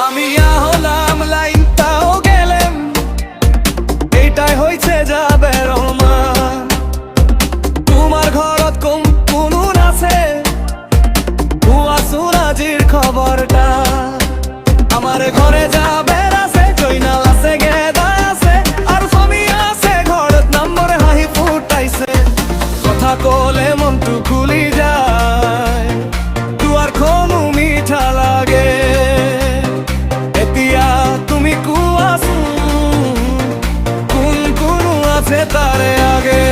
আমি হলাম লাইনটাও গেলেম, এইটাই হইছে যাবে রহমান। তোমার ঘরত কোন কোন আছে, হুয়া সুরাজির খবরটা আমার ঘরে যাবে আছে, জয়নাল আছে, গেদা আছে, আর ফমি আছে ঘরত নম্বর হাহি ফুটাইছে। কথা কলে মনটু খুলি যায়, দুয়ার খনু মিঠা লাগে। এতিয়া তুমি কুয়াছো কোন কোন আছে তারে আগে।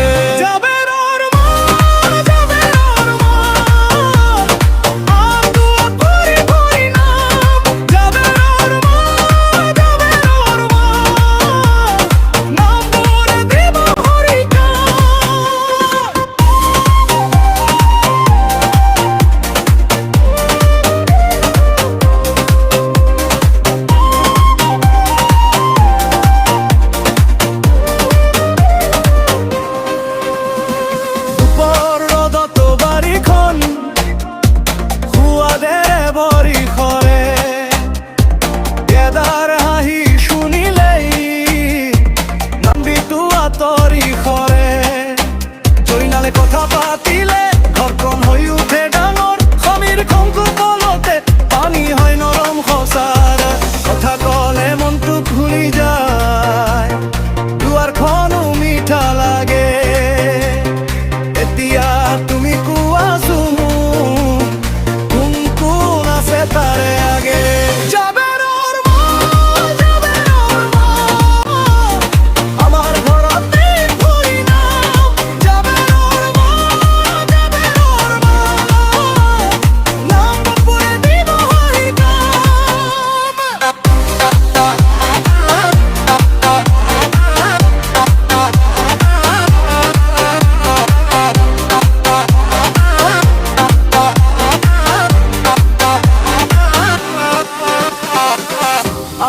কথা পাতিলে ঘরকন হই উঠে ডাঙর, খমির খঙ্কু কলতে পানি হয় নরম খসার। কথা কলে মনটু খুলি যায়, দুয়ার খনু মিঠা লাগে। এতিয়া তুমি কুয়াছো কোন কোন আছে তারে আগে।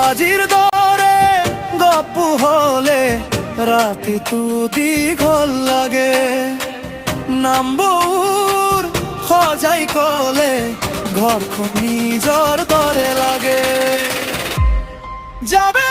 আজির দরে গপ্পু হলে রাতে তু দীঘল লাগে, নাম্বর সজাই কলে ঘরখন নিজর দরে লাগে। যাবে